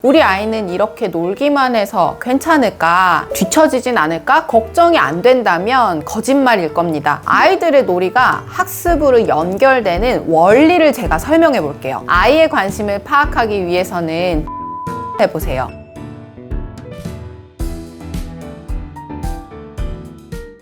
우리 아이는 이렇게 놀기만 해서 괜찮을까? 뒤처지진 않을까? 걱정이 안 된다면 거짓말일 겁니다. 아이들의 놀이가 학습으로 연결되는 원리를 제가 설명해 볼게요. 아이의 관심을 파악하기 위해서는 해보세요.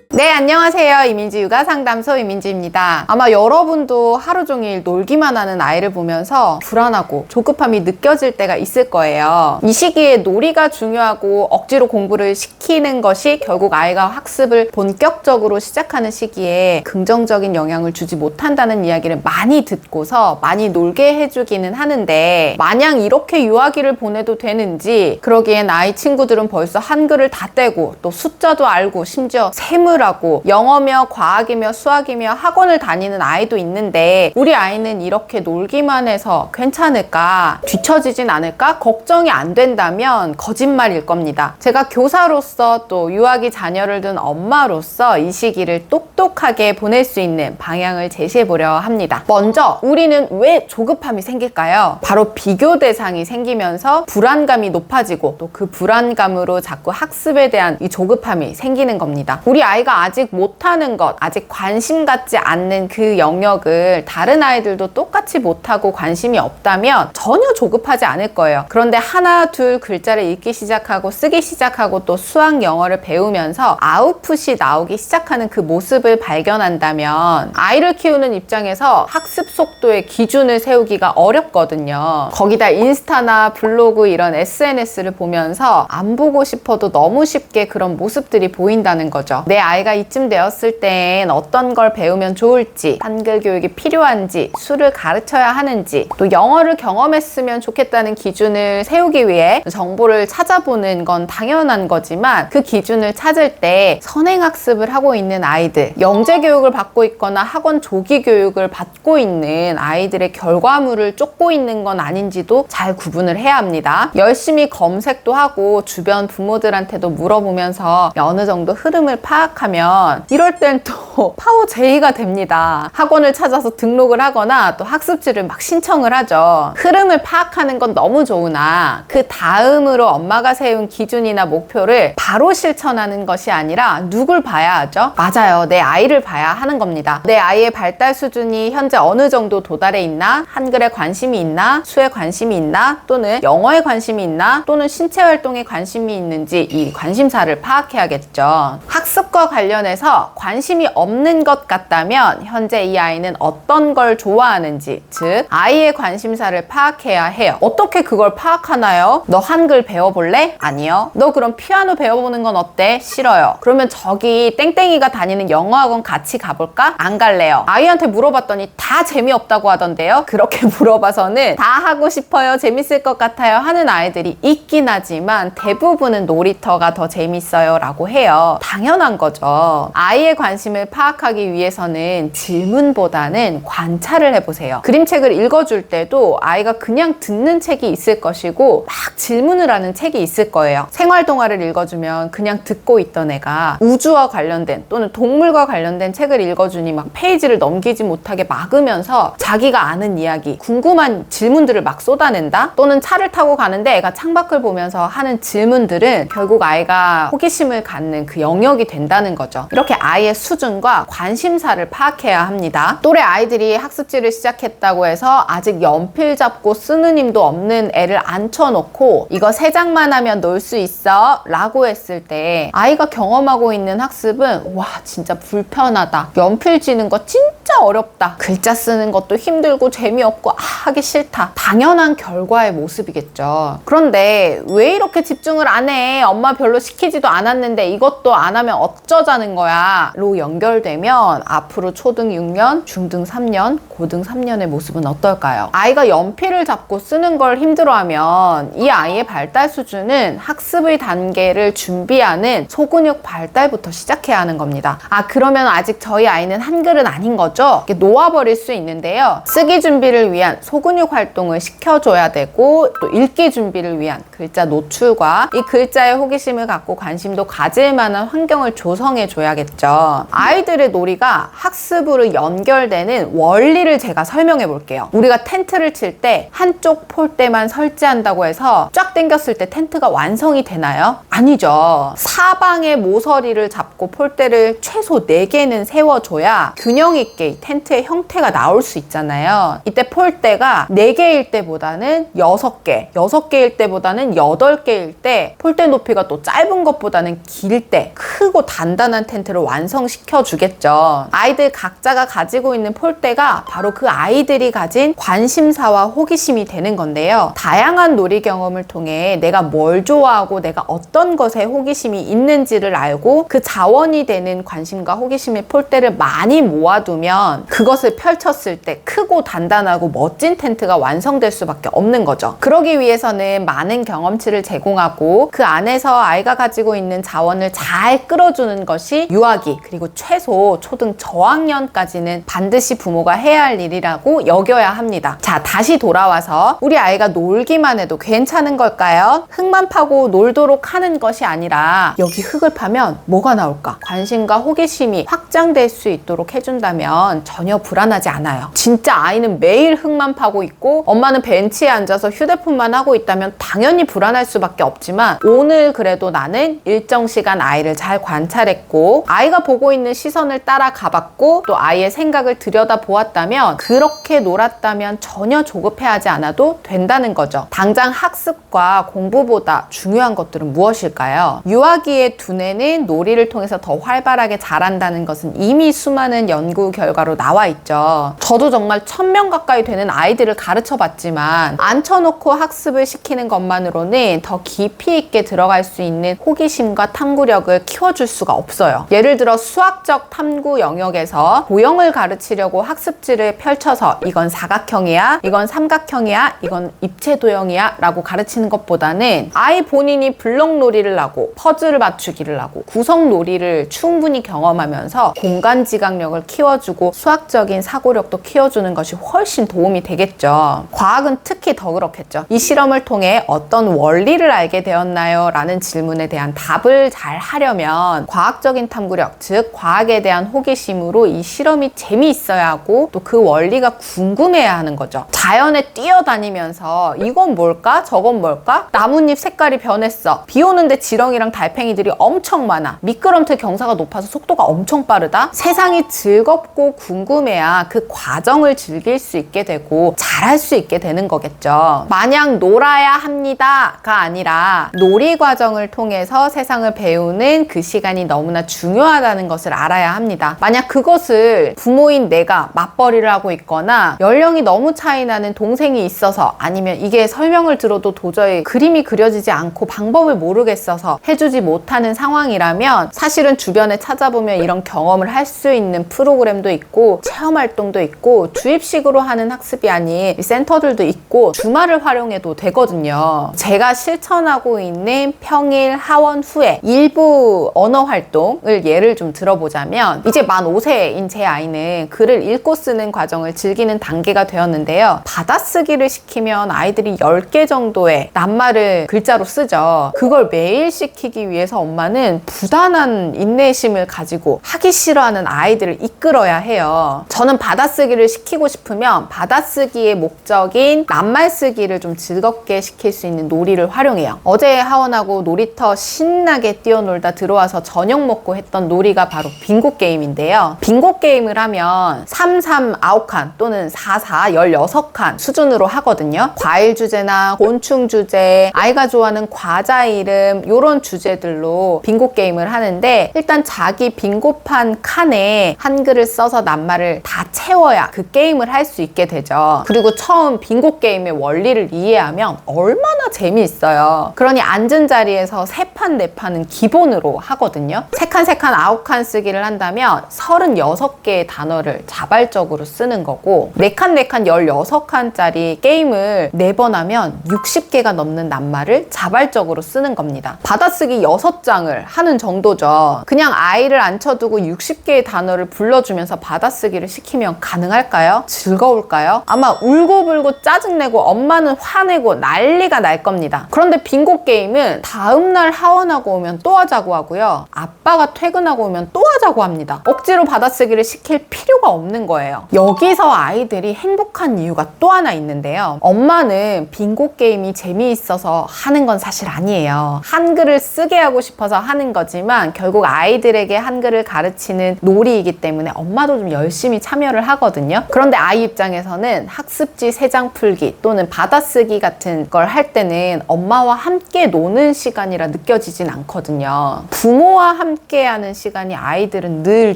네, 안녕하세요. 이민지 육아상담소 이민지입니다. 아마 여러분도 하루 종일 놀기만 하는 아이를 보면서 불안하고 조급함이 느껴질 때가 있을 거예요. 이 시기에 놀이가 중요하고 억지로 공부를 시키는 것이 결국 아이가 학습을 본격적으로 시작하는 시기에 긍정적인 영향을 주지 못한다는 이야기를 많이 듣고서 많이 놀게 해주기는 하는데, 마냥 이렇게 유아기를 보내도 되는지, 그러기엔 아이 친구들은 벌써 한글을 다 떼고 또 숫자도 알고 심지어 셈을 하고 영어며 과학이며 수학이며 학원을 다니는 아이도 있는데, 우리 아이는 이렇게 놀기만 해서 괜찮을까? 뒤처지진 않을까? 걱정이 안 된다면 거짓말일 겁니다. 제가 교사로서 또 유아기 자녀를 둔 엄마로서 이 시기를 똑똑하게 보낼 수 있는 방향을 제시해 보려 합니다. 먼저 우리는 왜 조급함이 생길까요? 바로 비교 대상이 생기면서 불안감이 높아지고 또 그 불안감으로 자꾸 학습에 대한 이 조급함이 생기는 겁니다. 우리 아이가 아직 못하는 것, 아직 관심 갖지 않는 그 영역을 다른 아이들도 똑같이 못하고 관심이 없다면 전혀 조급하지 않을 거예요. 그런데 하나, 둘 글자를 읽기 시작하고 쓰기 시작하고 또 수학, 영어를 배우면서 아웃풋이 나오기 시작하는 그 모습을 발견한다면 아이를 키우는 입장에서 학습 속도의 기준을 세우기가 어렵거든요. 거기다 인스타나 블로그 이런 SNS를 보면서 안 보고 싶어도 너무 쉽게 그런 모습들이 보인다는 거죠. 내 아이가 이쯤 되었을 땐 어떤 걸 배우면 좋을지, 한글 교육이 필요한지, 수를 가르쳐야 하는지, 또 영어를 경험했으면 좋겠다는 기준을 세우기 위해 정보를 찾아보는 건 당연한 거지만, 그 기준을 찾을 때 선행학습을 하고 있는 아이들, 영재 교육을 받고 있거나 학원 조기 교육을 받고 있는 아이들의 결과물을 쫓고 있는 건 아닌지도 잘 구분을 해야 합니다. 열심히 검색도 하고 주변 부모들한테도 물어보면서 어느 정도 흐름을 파악하면 이럴 땐 또 파워 J가 됩니다. 학원을 찾아서 등록을 하거나 또 학습지를 막 신청을 하죠. 흐름을 파악하는 건 너무 좋으나 그 다음으로 엄마가 세운 기준이나 목표를 바로 실천하는 것이 아니라 누굴 봐야 하죠? 맞아요. 내 아이를 봐야 하는 겁니다. 내 아이의 발달 수준이 현재 어느 정도 도달해 있나? 한글에 관심이 있나? 수에 관심이 있나? 또는 영어에 관심이 있나? 또는 신체 활동에 관심이 있는지 이 관심사를 파악해야겠죠. 학습과 관련해서 관심이 없는 것 같다면 현재 이 아이는 어떤 걸 좋아하는지, 즉 아이의 관심사를 파악해야 해요. 어떻게 그걸 파악하나요? 너 한글 배워볼래? 아니요. 너 그럼 피아노 배워보는 건 어때? 싫어요. 그러면 저기 땡땡이가 다니는 영어학원 같이 가볼까? 안 갈래요. 아이한테 물어봤더니 다 재미없다고 하던데요. 그렇게 물어봐서는 다 하고 싶어요, 재밌을 것 같아요 하는 아이들이 있긴 하지만 대부분은 놀이터가 더 재밌어요 라고 해요. 당연한 거죠. 아이의 관심을 파악하기 위해서는 질문보다는 관찰을 해보세요. 그림책을 읽어줄 때도 아이가 그냥 듣는 책이 있을 것이고 막 질문을 하는 책이 있을 거예요. 생활동화를 읽어주면 그냥 듣고 있던 애가 우주와 관련된 또는 동물과 관련된 책을 읽어주니 막 페이지를 넘기지 못하게 막으면서 자기가 아는 이야기, 궁금한 질문들을 막 쏟아낸다? 또는 차를 타고 가는데 애가 창밖을 보면서 하는 질문들은 결국 아이가 호기심을 갖는 그 영역이 된다는 거죠. 이렇게 아이의 수준과 관심사를 파악해야 합니다. 또래 아이들이 학습지를 시작했다고 해서 아직 연필 잡고 쓰는 힘도 없는 애를 앉혀놓고 이거 3장만 하면 놀 수 있어 라고 했을 때 아이가 경험하고 있는 학습은 와 진짜 불편하다, 연필 쥐는 거 진짜 어렵다, 글자 쓰는 것도 힘들고 재미없고 하기 싫다, 당연한 결과의 모습이겠죠. 그런데 왜 이렇게 집중을 안 해? 엄마 별로 시키지도 않았는데 이것도 안 하면 어쩌자는 거야 로 연결되면 앞으로 초등 6년, 중등 3년, 고등 3년의 모습은 어떨까요? 아이가 연필을 잡고 쓰는 걸 힘들어하면 이 아이의 발달 수준은 학습의 단계를 준비하는 소근육 발달부터 시작해야 하는 겁니다. 그러면 아직 저희 아이는 한글은 아닌 거죠? 이렇게 놓아버릴 수 있는데요. 쓰기 준비를 위한 소근육 활동을 시켜줘야 되고 또 읽기 준비를 위한 글자 노출과 이 글자에 호기심을 갖고 관심도 가질 만한 환경을 환경을 조성해 줘야겠죠. 아이들의 놀이가 학습으로 연결되는 원리를 제가 설명해 볼게요. 우리가 텐트를 칠 때 한쪽 폴대만 설치한다고 해서 쫙 당겼을 때 텐트가 완성이 되나요? 아니죠. 사방의 모서리를 잡고 폴대를 최소 4개는 세워줘야 균형 있게 텐트의 형태가 나올 수 있잖아요. 이때 폴대가 4개일 때보다는 6개, 6개일 때보다는 8개일 때 폴대 높이가 또 짧은 것보다는 길 때 크고 단단한 텐트를 완성시켜 주겠죠. 아이들 각자가 가지고 있는 폴대가 바로 그 아이들이 가진 관심사와 호기심이 되는 건데요. 다양한 놀이 경험을 통해 내가 뭘 좋아하고 내가 어떤 것에 호기심이 있는지를 알고 그 자원이 되는 관심과 호기심의 폴대를 많이 모아두면 그것을 펼쳤을 때 크고 단단하고 멋진 텐트가 완성될 수밖에 없는 거죠. 그러기 위해서는 많은 경험치를 제공하고 그 안에서 아이가 가지고 있는 자원을 잘 끌어주는 것이 유아기 그리고 최소 초등 저학년까지는 반드시 부모가 해야 할 일이라고 여겨야 합니다. 자, 다시 돌아와서 우리 아이가 놀기만 해도 괜찮은 걸까요? 흙만 파고 놀도록 하는 것이 아니라 여기 흙을 파면 뭐가 나올까? 관심과 호기심이 확장될 수 있도록 해준다면 전혀 불안하지 않아요. 진짜 아이는 매일 흙만 파고 있고 엄마는 벤치에 앉아서 휴대폰만 하고 있다면 당연히 불안할 수밖에 없지만 오늘 그래도 나는 일정 시간 아이를 잘 관찰했고 아이가 보고 있는 시선을 따라 가봤고 또 아이의 생각을 들여다보았다면 그렇게 놀았다면 전혀 조급해하지 않아도 된다는 거죠. 당장 학습과 공부보다 중요한 것들은 무엇일까요? 유아기의 두뇌는 놀이를 통해서 더 활발하게 자란다는 것은 이미 수많은 연구 결과로 나와 있죠. 저도 정말 1000명 가까이 되는 아이들을 가르쳐 봤지만 앉혀놓고 학습을 시키는 것만으로는 더 깊이 있게 들어갈 수 있는 호기심과 탐구력을 키워줄 수가 없어요. 예를 들어 수학적 탐구 영역에서 도형을 가르치려고 학습지를 펼쳐서 이건 사각형이야, 이건 삼각형이야, 이건 입체 도형이야 라고 가르치는 것보다는 아이 본인이 블록 놀이를 하고 퍼즐을 맞추기를 하고 구성 놀이를 충분히 경험하면서 공간 지각력을 키워주고 수학적인 사고력도 키워주는 것이 훨씬 도움이 되겠죠. 과학은 특히 더 그렇겠죠. 이 실험을 통해 어떤 원리를 알게 되었나요? 라는 질문에 대한 답을 잘 하려면 과학적인 탐구력, 즉 과학에 대한 호기심으로 이 실험이 재미있어야 하고 또 그 원리가 궁금해야 하는 거죠. 자연에 뛰어다니면서 이건 뭘까? 저건 뭘까? 나뭇잎 색깔이 변했어. 비 오는데 지렁이랑 달팽이들이 엄청 많아. 미끄럼틀 경사가 높아서 속도가 엄청 빠르다. 세상이 즐겁고 궁금해야 그 과정을 즐길 수 있게 되고 잘할 수 있게 되는 거겠죠. 마냥 놀아야 합니다가 아니라 놀이 과정을 통해서 세상을 배우는 그 시간이 너무나 중요하다는 것을 알아야 합니다. 만약 그것을 부모인 내가 맞벌이를 하고 있거나 연령이 너무 차이 나는 동생이 있어서 아니면 이게 설명을 들어도 도저히 그림이 그려지지 않고 방법을 모르겠어서 해주지 못하는 상황이라면 사실은 주변에 찾아보면 이런 경험을 할 수 있는 프로그램도 있고 체험활동도 있고 주입식으로 하는 학습이 아닌 센터들도 있고 주말을 활용해도 되거든요. 제가 실천하고 있는 평일 하원 후에 일부 언어 활동을 예를 좀 들어보자면 이제 만 5세인 제 아이는 글을 읽고 쓰는 과정을 즐기는 단계가 되었는데요. 받아쓰기를 시키면 아이들이 10개 정도의 낱말을 글자로 쓰죠. 그걸 매일 시키기 위해서 엄마는 부단한 인내심을 가지고 하기 싫어하는 아이들을 이끌어야 해요. 저는 받아쓰기를 시키고 싶으면 받아쓰기의 목적인 낱말 쓰기를 좀 즐겁게 시킬 수 있는 놀이를 활용해요. 어제 하원하고 놀이터 신나게 뛰어놀다 들어와서 저녁 먹고 했던 놀이가 바로 빙고 게임인데요. 빙고 게임을 하면 3, 3, 9칸 또는 4, 4, 16칸 수준으로 하거든요. 과일 주제나 곤충 주제, 아이가 좋아하는 과자 이름 이런 주제들로 빙고 게임을 하는데 일단 자기 빙고판 칸에 한글을 써서 낱말을 다 채워야 그 게임을 할 수 있게 되죠. 그리고 처음 빙고 게임의 원리를 이해하면 얼마나 재미있어요. 그러니 앉은 자리에서 3판, 4판은 기본으로 하거든요. 3칸, 3칸, 9칸 쓰기를 한다면 36개의 단어를 자발적으로 쓰는 거고 4칸, 4칸, 16칸짜리 게임을 4번 하면 60개가 넘는 낱말을 자발적으로 쓰는 겁니다. 합니다. 받아쓰기 6장을 하는 정도죠. 그냥 아이를 앉혀두고 60개의 단어를 불러주면서 받아쓰기를 시키면 가능할까요? 즐거울까요? 아마 울고불고 짜증내고 엄마는 화내고 난리가 날 겁니다. 그런데 빙고 게임은 다음날 하원하고 오면 또 하자고 하고요. 아빠가 퇴근하고 오면 또 하자고 합니다. 억지로 받아쓰기를 시킬 필요가 없는 거예요. 여기서 아이들이 행복한 이유가 또 하나 있는데요. 엄마는 빙고 게임이 재미있어서 하는 건 사실 아니에요. 한글을 쓰게 하고 싶어서 하는 거지만 결국 아이들에게 한글을 가르치는 놀이이기 때문에 엄마도 좀 열심히 참여를 하거든요. 그런데 아이 입장에서는 학습지 3장 풀기 또는 받아쓰기 같은 걸 할 때는 엄마와 함께 노는 시간이라 느껴지진 않거든요. 부모와 함께 하는 시간이 아이들은 늘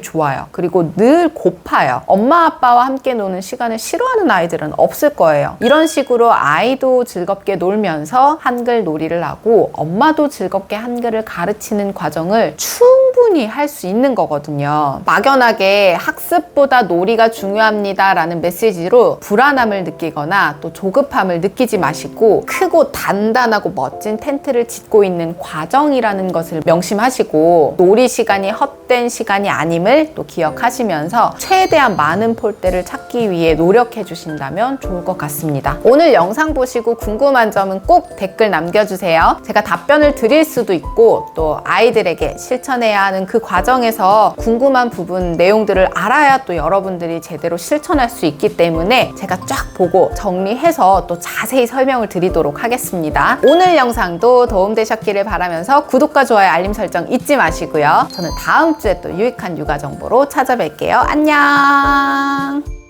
좋아요. 그리고 늘 고파요. 엄마 아빠와 함께 노는 시간을 싫어하는 아이들은 없을 거예요. 이런 식으로 아이도 즐겁게 놀면서 한글 놀이를 하고 엄마도 즐겁게 한글을 가르치는 과정을 충분히 할 수 있는 거거든요. 막연하게 학습보다 놀이가 중요합니다 라는 메시지로 불안함을 느끼거나 또 조급함을 느끼지 마시고 크고 단단하고 멋진 텐트를 짓고 있는 과정이라는 것을 명심하시고 놀이 시간이 헛된 시간이 아님을 또 기억하시면서 최대한 많은 폴대를 찾기 위해 노력해 주신다면 좋을 것 같습니다. 오늘 영상 보시고 궁금한 점은 꼭 댓글 남겨주세요. 제가 답변을 드릴 수도 있고 또 아이들에게 실천해야 하는 그 과정에서 궁금한 부분 내용들을 알아야 또 여러분들이 제대로 실천할 수 있기 때문에 제가 쫙 보고 정리해서 또 자세히 설명을 드리도록 하겠습니다. 오늘 영상도 도움되셨기를 바라면서 구독과 좋아요 알림 설정 잊지 마시고요. 저는 다음 주에 또 유익한 육아 정보로 찾아뵐게요. 안녕.